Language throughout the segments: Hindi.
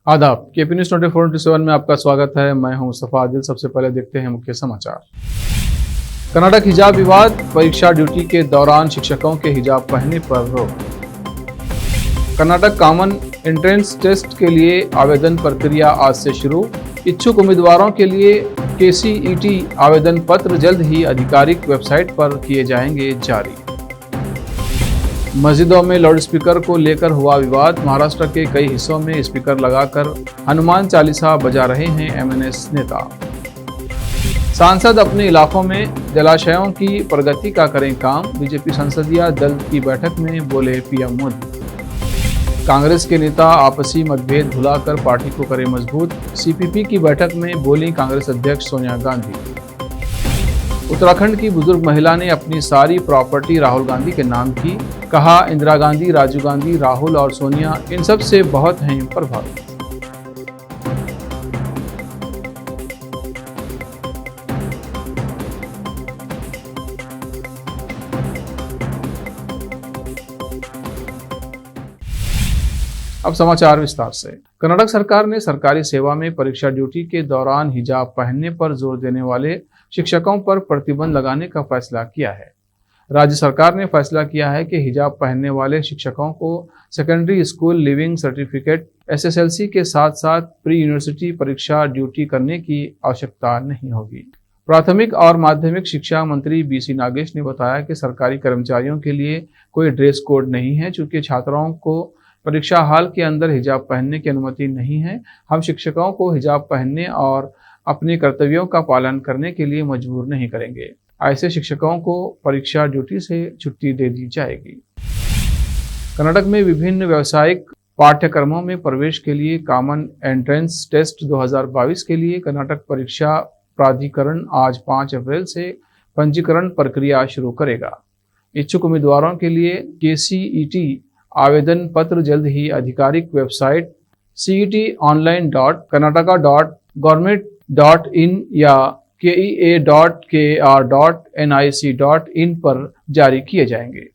आदाब। केपी न्यूज 24/7 में आपका स्वागत है। मैं हूं मुस्तफा आदिल। सबसे पहले देखते हैं मुख्य समाचार। कर्नाटक हिजाब विवाद, परीक्षा ड्यूटी के दौरान शिक्षकों के हिजाब पहनने पर रोक। कर्नाटक कॉमन एंट्रेंस टेस्ट के लिए आवेदन प्रक्रिया आज से शुरू। इच्छुक उम्मीदवारों के लिए KCET आवेदन पत्र जल्द ही आधिकारिक वेबसाइट पर किए जाएंगे जारी। मस्जिदों में लाउडस्पीकर को लेकर हुआ विवाद। महाराष्ट्र के कई हिस्सों में स्पीकर लगाकर हनुमान चालीसा बजा रहे हैं MNS नेता। सांसद अपने इलाकों में जलाशयों की प्रगति का करें काम। बीजेपी संसदीय दल की बैठक में बोले PM मोदी। कांग्रेस के नेता आपसी मतभेद भुलाकर पार्टी को करें मजबूत। CPP की बैठक में बोली कांग्रेस अध्यक्ष सोनिया गांधी। उत्तराखंड की बुजुर्ग महिला ने अपनी सारी प्रॉपर्टी राहुल गांधी के नाम की। कहा, इंदिरा गांधी, राजीव गांधी, राहुल और सोनिया इन सब से बहुत हैं प्रभावित। अब समाचार विस्तार से। कर्नाटक सरकार ने सरकारी सेवा में परीक्षा ड्यूटी के दौरान हिजाब पहनने पर जोर देने वाले शिक्षकों पर प्रतिबंध लगाने का फैसला किया है। राज्य सरकार ने फैसला किया है कि हिजाब पहनने वाले शिक्षकों को secondary school leaving certificate SSLC के साथ साथ प्री यूनिवर्सिटी परीक्षा ड्यूटी करने की आवश्यकता नहीं होगी। प्राथमिक और माध्यमिक शिक्षा मंत्री BC नागेश ने बताया कि सरकारी कर्मचारियों के लिए कोई ड्रेस कोड नहीं है। चूंकि छात्राओं को परीक्षा हॉल के अंदर हिजाब पहनने की अनुमति नहीं है, हम शिक्षकों को हिजाब पहनने और अपने कर्तव्यों का पालन करने के लिए मजबूर नहीं करेंगे। ऐसे शिक्षकों को परीक्षा ड्यूटी से छुट्टी दे दी जाएगी। कर्नाटक में विभिन्न व्यावसायिक पाठ्यक्रमों में प्रवेश के लिए कॉमन एंट्रेंस टेस्ट 2022 के लिए कर्नाटक परीक्षा प्राधिकरण आज 5 अप्रैल से पंजीकरण प्रक्रिया शुरू करेगा। इच्छुक उम्मीदवारों के लिए KCET आवेदन पत्र जल्द ही आधिकारिक वेबसाइट cetonline.karnataka.government.in या kea.kr.nic.in पर जारी किए जाएंगे।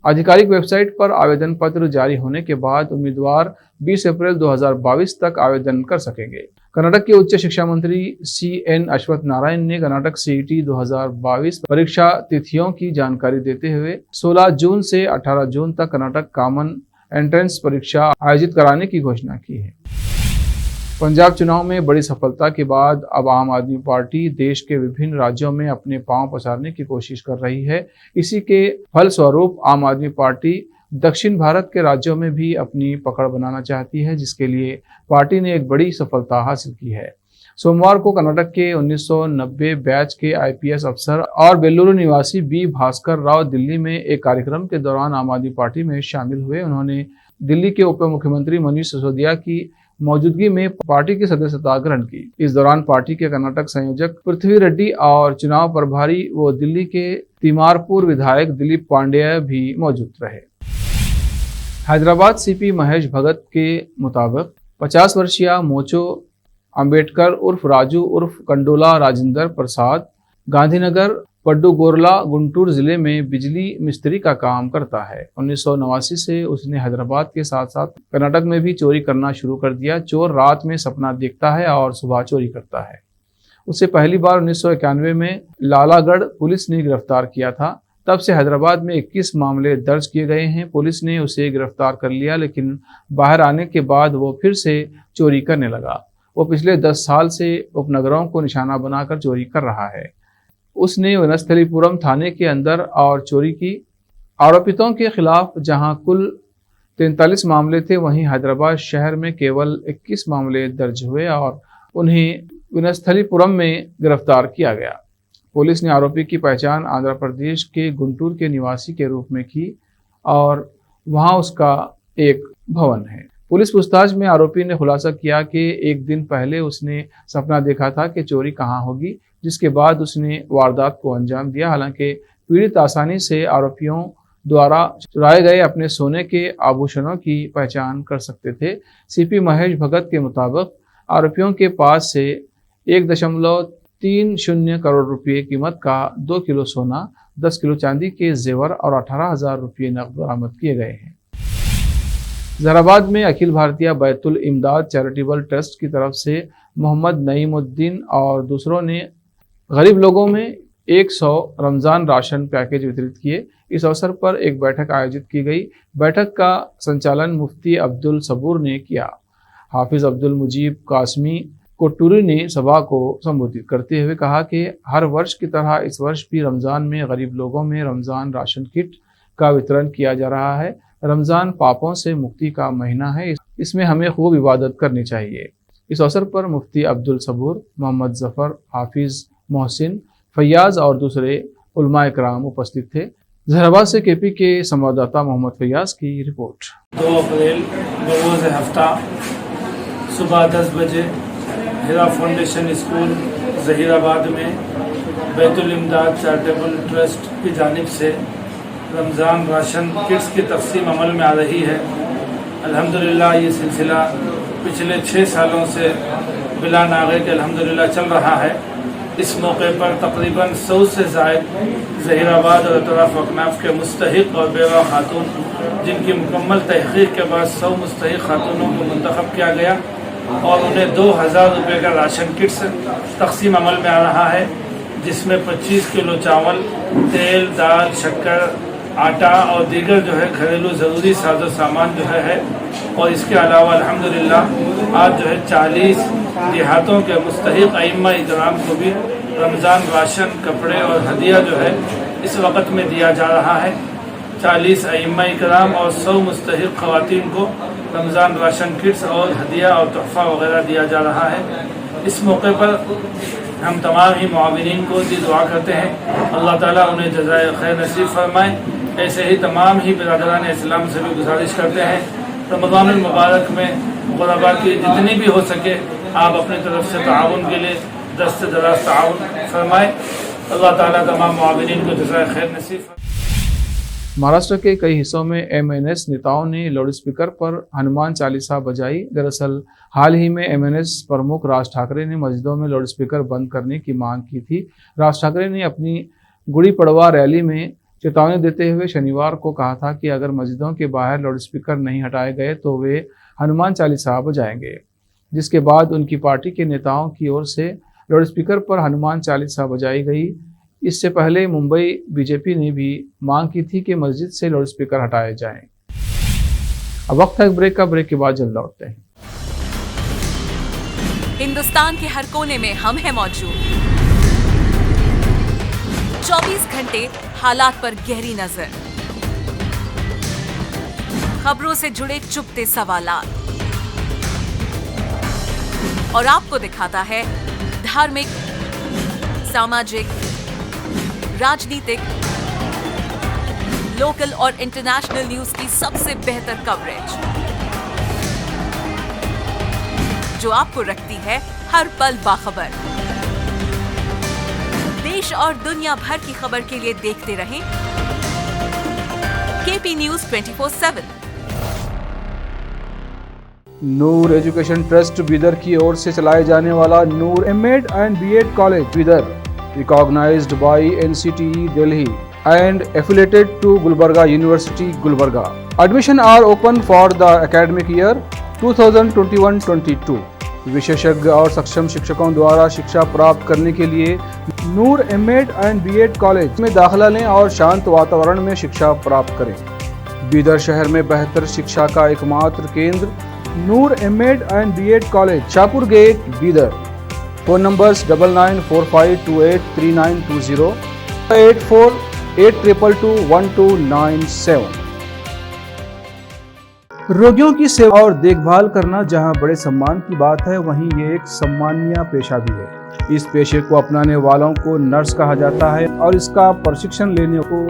आधिकारिक वेबसाइट पर आवेदन पत्र जारी होने के बाद उम्मीदवार 20 अप्रैल 2022 तक आवेदन कर सकेंगे। कर्नाटक के उच्च शिक्षा मंत्री CN अश्वत्थ नारायण ने कर्नाटक CET 2022 परीक्षा तिथियों की जानकारी देते हुए 16 जून से 18 जून तक कर्नाटक कॉमन एंट्रेंस परीक्षा आयोजित कराने की घोषणा की है। पंजाब चुनाव में बड़ी सफलता के बाद अब आम आदमी पार्टी देश के विभिन्न राज्यों में अपने पांव पसारने की कोशिश कर रही है। इसी के फलस्वरूप आम आदमी पार्टी दक्षिण भारत के राज्यों में भी अपनी पकड़ बनाना चाहती है, जिसके लिए पार्टी ने एक बड़ी सफलता हासिल की है। सोमवार को कर्नाटक के 1990 बैच के IPS अफसर और बेलूरू निवासी B भास्कर राव दिल्ली में एक कार्यक्रम के दौरान आम आदमी पार्टी में शामिल हुए। उन्होंने दिल्ली के उप मुख्यमंत्री मनीष सिसोदिया की मौजूदगी में पार्टी की सदस्यता ग्रहण की। इस दौरान पार्टी के कर्नाटक संयोजक पृथ्वी रेड्डी और चुनाव प्रभारी व दिल्ली के तिमारपुर विधायक दिलीप पांडेय भी मौजूद रहे। हैदराबाद CP महेश भगत के मुताबिक 50 वर्षीय मोचो अंबेडकर उर्फ राजू उर्फ कंडोला राजेंद्र प्रसाद गांधीनगर पड्डुगोरला गुंटूर जिले में बिजली मिस्त्री का काम करता है। 1989 से उसने हैदराबाद के साथ साथ कर्नाटक में भी चोरी करना शुरू कर दिया। चोर रात में सपना देखता है और सुबह चोरी करता है। उसे पहली बार 1991 में लालागढ़ पुलिस ने गिरफ्तार किया था। तब से हैदराबाद में 21 मामले दर्ज किए गए हैं। पुलिस ने उसे गिरफ्तार कर लिया, लेकिन बाहर आने के बाद वो फिर से चोरी करने लगा। वो पिछले 10 साल से उपनगरों को निशाना बनाकर चोरी कर रहा है। उसने वनस्थलीपुरम थाने के अंदर और चोरी की। आरोपितों के खिलाफ जहां कुल 43 मामले थे, वहीं हैदराबाद शहर में केवल 21 मामले दर्ज हुए और उन्हें वनस्थलीपुरम में गिरफ्तार किया गया। पुलिस ने आरोपी की पहचान आंध्र प्रदेश के गुंटूर के निवासी के रूप में की और वहां उसका एक भवन है। पुलिस पूछताछ में आरोपी ने खुलासा किया कि एक दिन पहले उसने सपना देखा था कि चोरी कहां होगी, जिसके बाद उसने वारदात को अंजाम दिया। हालांकि पीड़ित आसानी से आरोपियों द्वारा चुराए गए अपने सोने के आभूषणों की पहचान कर सकते थे। CP महेश भगत के मुताबिक आरोपियों के पास से 1.30 करोड़ रुपए कीमत का 2 किलो सोना, 10 किलो चांदी के जेवर और 18,000 रुपये नकद बरामद किए गए हैं। जहराबाद में अखिल भारतीय बैतुल इमदाद चैरिटेबल ट्रस्ट की तरफ से मोहम्मद नईमुद्दीन और दूसरों ने गरीब लोगों में 100 रमज़ान राशन पैकेज वितरित किए। इस अवसर पर एक बैठक आयोजित की गई। बैठक का संचालन मुफ्ती अब्दुल सबूर ने किया। हाफिज अब्दुल मुजीब कासमी कोटूरी ने सभा को संबोधित करते हुए कहा कि हर वर्ष की तरह इस वर्ष भी रमज़ान में गरीब लोगों में रमज़ान राशन किट का वितरण किया जा रहा है। रमज़ान पापों से मुक्ति का महीना है, इसमें हमें खूब इबादत करनी चाहिए। इस अवसर पर मुफ्ती अब्दुल सबूर, मोहम्मद जफ़र, हाफिज मोहसिन, फैयाज और दूसरे उलमा इकराम उपस्थित थे। जहराबाद से केपी के संवाददाता मोहम्मद फैयाज की रिपोर्ट। 2 अप्रैल बरोज़ हफ्ता सुबह 10 बजे हिरा फाउंडेशन स्कूल जहीराबाद में बैतुल इमदाद चैरिटेबल ट्रस्ट की जानिब से रमज़ान राशन किट्स की तक़सीम अमल में आ रही है। अल्हम्दुलिल्लाह ये सिलसिला पिछले 6 सालों से बिला नागे के अल्हम्दुलिल्लाह चल रहा है। इस मौके पर तकरीबन 100 से ज़ायद ज़हीराबाद और अतराफ़ अकनाफ़ के मुस्तहिक़ और बेवा खातून, जिनकी मुकम्मल तहक़ीक़ के बाद 100 मुस्तहिक़ खातूनों को मुंतख़ब किया गया और उन्हें 2000 रुपये का राशन किट्स तक़सीम अमल में आ रहा है, जिसमें 25 किलो चावल, तेल, दाल, शक्कर, आटा और दीगर जो है घरेलू ज़रूरी साजो सामान जो है। और इसके अलावा अल्हम्दुलिल्लाह आज जो है 40 देहातों के मुस्तहिक़ अइम्मा इकराम को भी रमज़ान राशन, कपड़े और हदिया जो है इस वक्त में दिया जा रहा है। 40 अइम्मा इकराम और 100 मुस्तहिक़ ख़वातीन को रमज़ान राशन किट्स और हदिया और तोहफ़ा वगैरह दिया जा रहा है। इस मौके पर हम तमाम ही मुआविनीन को दी दुआ करते हैं, अल्लाह ताला उन्हें जज़ाए खैर नसीब फरमाए। ऐसे ही तमाम ही बिरादरान इस्लाम से भी गुजारिश करते हैं, रमज़ानुल मुबारक में ग़ुरबा की जितनी भी हो सके आप अपनी तरफ से ताउन के लिए दस्त दराज ताउन फरमाए। अल्लाह ताला तमाम मुआविनीन को जज़ाए खैर नसीब फरमाए। महाराष्ट्र के कई हिस्सों में एमएनएस नेताओं ने लाउड स्पीकर पर हनुमान चालीसा बजाई। दरअसल हाल ही में एमएनएस प्रमुख राज ठाकरे ने मस्जिदों में लाउड स्पीकर बंद करने की मांग की थी। राज ठाकरे ने अपनी गुड़ी पड़वा रैली में चेतावनी देते हुए शनिवार को कहा था कि अगर मस्जिदों के बाहर लाउड स्पीकर नहीं हटाए गए तो वे हनुमान चालीसा बजाएंगे, जिसके बाद उनकी पार्टी के नेताओं की ओर से लाउड स्पीकर पर हनुमान चालीसा बजाई गई। इससे पहले मुंबई बीजेपी ने भी मांग की थी कि मस्जिद से लाउड स्पीकर हटाए जाएं। अब वक्त है ब्रेक का। ब्रेक के बाद जल्द लौटते हैं। हिंदुस्तान के हर कोने में हम हैं मौजूद। 24 घंटे हालात पर गहरी नजर, खबरों से जुड़े चुपते सवालात और आपको दिखाता है धार्मिक, सामाजिक, राजनीतिक, लोकल और इंटरनेशनल न्यूज की सबसे बेहतर कवरेज, जो आपको रखती है हर पल बाखबर। देश और दुनिया भर की खबर के लिए देखते रहें KP news 24/7। Noor education trust Bidar की ओर से चलाए जाने वाला Noor MEd and BEd college Bidar, recognized by NCTE Delhi and affiliated to Gulbarga University, Gulbarga. Admission are open for the academic year 2021-22. विशेषज्ञ और सक्षम शिक्षकों द्वारा शिक्षा प्राप्त करने के लिए नूर एमएड एंड बीएड कॉलेज में दाखिला लें और शांत वातावरण में शिक्षा प्राप्त करें। बीदर शहर में बेहतर शिक्षा का एकमात्र केंद्र Noor MEd and BEd college, Shahpur gate, Bidar. Phone numbers 9945283920, 8482221297। रोगियों की सेवा और देखभाल करना जहां बड़े सम्मान की बात है, वहीं ये एक सम्मानीय पेशा भी है। इस पेशे को अपनाने वालों को नर्स कहा जाता है और इसका प्रशिक्षण लेने को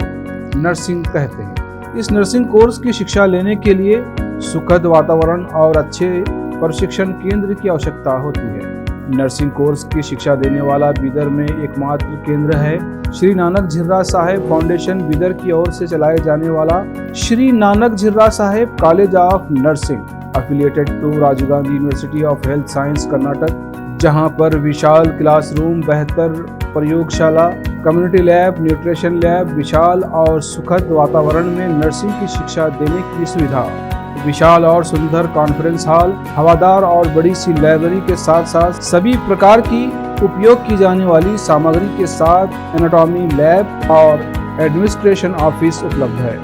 नर्सिंग कहते हैं। इस नर्सिंग कोर्स की शिक्षा लेने के लिए सुखद वातावरण और अच्छे प्रशिक्षण केंद्र की आवश्यकता होती है। नर्सिंग कोर्स की शिक्षा देने वाला बीदर में एकमात्र केंद्र है श्री नानक झिर्रा साहेब फाउंडेशन बीदर की ओर से चलाए जाने वाला Shri Nanak Jhirra Saheb college of nursing, affiliated to Rajiv Gandhi university of health science Karnataka, जहां पर विशाल क्लासरूम, बेहतर प्रयोगशाला, कम्युनिटी लैब, न्यूट्रिशन लैब, विशाल और सुखद वातावरण में नर्सिंग की शिक्षा देने की सुविधा। विशाल और सुंदर कॉन्फ्रेंस हॉल, हवादार और बड़ी सी लाइब्रेरी के साथ साथ सभी प्रकार की उपयोग की जाने वाली सामग्री के साथ एनाटॉमी लैब और एडमिनिस्ट्रेशन ऑफिस उपलब्ध है।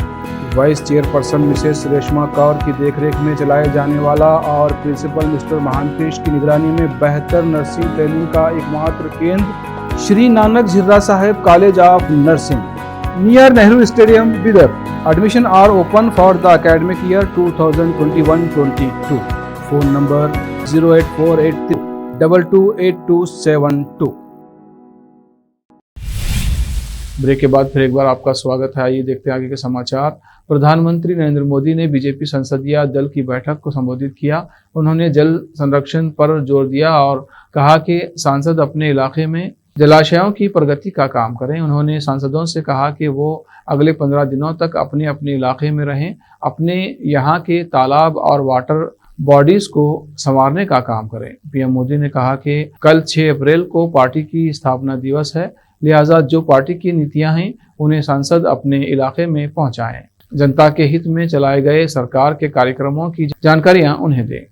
Vice chairperson Mrs Reshma Kaur की देखरेख में चलाए जाने वाला और प्रिंसिपल मिस्टर महांतेश की निगरानी में बेहतर नर्सिंग ट्रेनिंग का एकमात्र केंद्र Shri Nanak Jhirra Saheb college of nursing, near Nehru stadium, Bidar. Admission are open for the academic year 2021-22. Phone number 08483228272. Break के बाद फिर एक बार आपका स्वागत है। आइए देखते हैं आगे के समाचार। प्रधानमंत्री नरेंद्र मोदी ने बीजेपी संसदीय दल की बैठक को संबोधित किया। उन्होंने जल संरक्षण पर जोर दिया और कहा कि सांसद अपने इलाके में जलाशयों की प्रगति का काम करें। उन्होंने सांसदों से कहा कि वो अगले 15 दिनों तक अपने अपने इलाके में रहें, अपने यहाँ के तालाब और वाटर बॉडीज को संवारने का काम करें। पीएम मोदी ने कहा कि कल 6 अप्रैल को पार्टी की स्थापना दिवस है, लिहाजा जो पार्टी की नीतियां हैं उन्हें सांसद अपने इलाके में पहुंचाएं। जनता के हित में चलाए गए सरकार के कार्यक्रमों की जानकारियां उन्हें दें।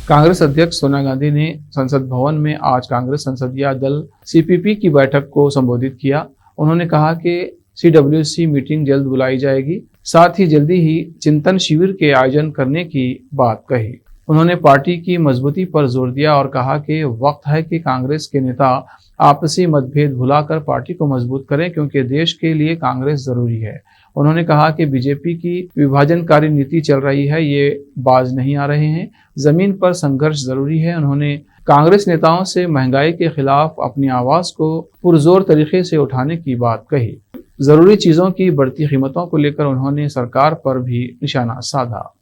कांग्रेस अध्यक्ष सोनिया गांधी ने संसद भवन में आज कांग्रेस संसदीय दल सीपीपी की बैठक को संबोधित किया। उन्होंने कहा कि CWC मीटिंग जल्द बुलाई जाएगी, साथ ही जल्दी ही चिंतन शिविर के आयोजन करने की बात कही। उन्होंने पार्टी की मजबूती पर जोर दिया और कहा कि वक्त है कि कांग्रेस के नेता आपसी मतभेद भुलाकर पार्टी को मजबूत करें, क्योंकि देश के लिए कांग्रेस जरूरी है। उन्होंने कहा कि बीजेपी की विभाजनकारी नीति चल रही है, ये बाज नहीं आ रहे हैं, जमीन पर संघर्ष जरूरी है। उन्होंने कांग्रेस नेताओं से महंगाई के खिलाफ अपनी आवाज को पुरजोर तरीके से उठाने की बात कही। जरूरी चीजों की बढ़ती कीमतों को लेकर उन्होंने सरकार पर भी निशाना साधा।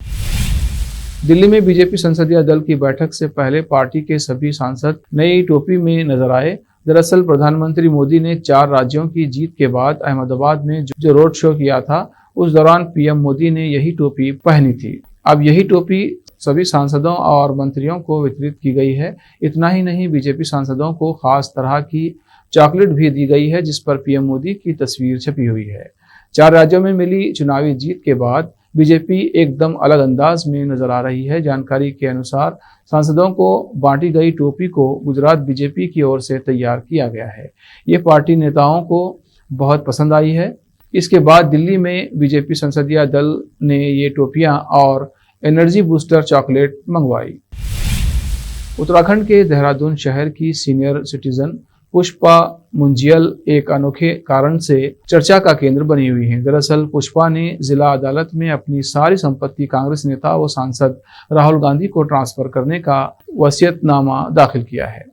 दिल्ली में बीजेपी संसदीय दल की बैठक से पहले पार्टी के सभी सांसद नई टोपी में नजर आए। दरअसल प्रधानमंत्री मोदी ने 4 राज्यों की जीत के बाद अहमदाबाद में जो रोड शो किया था, उस दौरान पीएम मोदी ने यही टोपी पहनी थी। अब यही टोपी सभी सांसदों और मंत्रियों को वितरित की गई है। इतना ही नहीं, बीजेपी सांसदों को खास तरह की चॉकलेट भी दी गई है, जिस पर पीएम मोदी की तस्वीर छपी हुई है। 4 राज्यों में मिली चुनावी जीत के बाद बीजेपी एकदम अलग अंदाज में नजर आ रही है। जानकारी के अनुसार सांसदों को बांटी गई टोपी को गुजरात बीजेपी की ओर से तैयार किया गया है। ये पार्टी नेताओं को बहुत पसंद आई है। इसके बाद दिल्ली में बीजेपी संसदीय दल ने ये टोपियां और एनर्जी बूस्टर चॉकलेट मंगवाई। उत्तराखंड के देहरादून शहर की सीनियर सिटीजन पुष्पा मुंजियल एक अनोखे कारण से चर्चा का केंद्र बनी हुई है। दरअसल पुष्पा ने जिला अदालत में अपनी सारी संपत्ति कांग्रेस नेता व सांसद राहुल गांधी को ट्रांसफर करने का वसीयतनामा दाखिल किया है।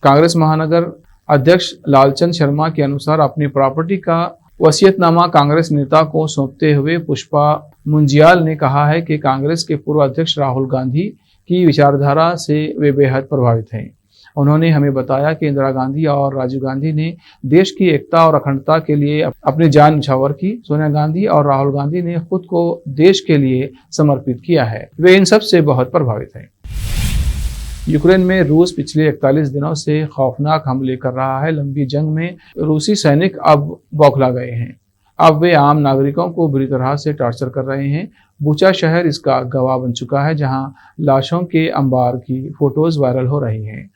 कांग्रेस महानगर अध्यक्ष लालचंद शर्मा के अनुसार अपनी प्रॉपर्टी का वसीयतनामा कांग्रेस नेता को सौंपते हुए पुष्पा मुंजियाल ने कहा है कि कांग्रेस के पूर्व अध्यक्ष राहुल गांधी की विचारधारा से वे बेहद प्रभावित हैं। उन्होंने हमें बताया कि इंदिरा गांधी और राजीव गांधी ने देश की एकता और अखंडता के लिए अपनी जान न्यौछावर की। सोनिया गांधी और राहुल गांधी ने खुद को देश के लिए समर्पित किया है। वे इन सब से बहुत प्रभावित हैं। यूक्रेन में रूस पिछले 41 दिनों से खौफनाक हमले कर रहा है। लंबी जंग में रूसी सैनिक अब बौखला गए हैं। अब वे आम नागरिकों को बुरी तरह से टॉर्चर कर रहे हैं। बूचा शहर इसका गवाह बन चुका है, जहां लाशों के अंबार की फोटोज वायरल हो रही हैं।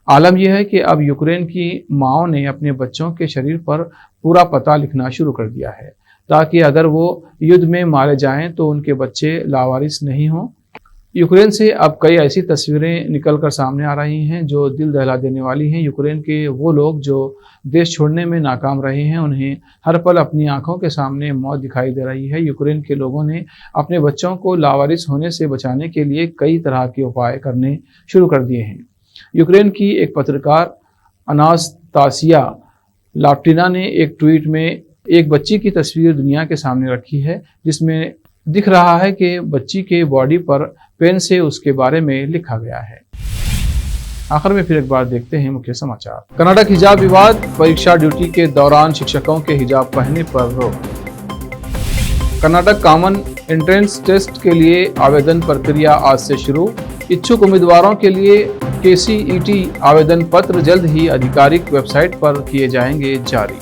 आलम यह है कि अब यूक्रेन की माओं ने अपने बच्चों के शरीर पर पूरा पता लिखना शुरू कर दिया है, ताकि अगर वो युद्ध में मारे जाएं तो उनके बच्चे लावारिस नहीं हों। यूक्रेन से अब कई ऐसी तस्वीरें निकलकर सामने आ रही हैं जो दिल दहला देने वाली हैं। यूक्रेन के वो लोग जो देश छोड़ने में नाकाम रहे हैं, उन्हें हर पल अपनी आंखों के सामने मौत दिखाई दे रही है। यूक्रेन के लोगों ने अपने बच्चों को लावारिस होने से बचाने के लिए कई तरह के उपाय करने शुरू कर दिए हैं। यूक्रेन की एक पत्रकार अनास्तासिया लाप्टिना ने एक ट्वीट में एक बच्ची की तस्वीर दुनिया के सामने रखी है, जिसमें दिख रहा है कि बच्ची के बॉडी पर पेन से उसके बारे में लिखा गया है। आखिर में फिर एक बार देखते हैं मुख्य समाचार। कर्नाटक हिजाब विवाद, परीक्षा ड्यूटी के दौरान शिक्षकों के हिजाब पहनने पर रोक। कर्नाटक कॉमन एंट्रेंस टेस्ट के लिए आवेदन प्रक्रिया आज से शुरू। इच्छुक उम्मीदवारों के लिए KCET आवेदन पत्र जल्द ही आधिकारिक वेबसाइट पर किए जाएंगे जारी।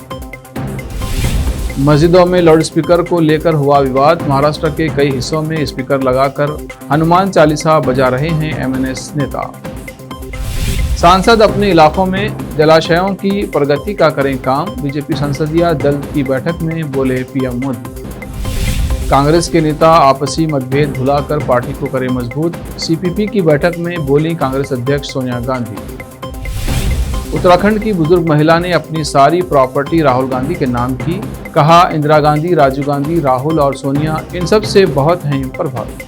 मस्जिदों में लाउडस्पीकर को लेकर हुआ विवाद। महाराष्ट्र के कई हिस्सों में स्पीकर लगाकर हनुमान चालीसा बजा रहे हैं एमएनएस नेता। सांसद अपने इलाकों में जलाशयों की प्रगति का करें काम। बीजेपी संसदीय दल की बैठक में बोले पीएम मोदी। कांग्रेस के नेता आपसी मतभेद भुलाकर पार्टी को करें मजबूत। सीपीपी की बैठक में बोली कांग्रेस अध्यक्ष सोनिया गांधी। उत्तराखंड की बुजुर्ग महिला ने अपनी सारी प्रॉपर्टी राहुल गांधी के नाम की। कहा, इंदिरा गांधी, राजीव गांधी, राहुल और सोनिया इन सब से बहुत हैं प्रभावित।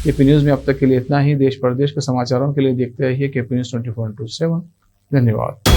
केपी न्यूज में अब तक के लिए इतना ही। देश प्रदेश के समाचारों के लिए देखते रहिए केपी न्यूज 24/7। धन्यवाद।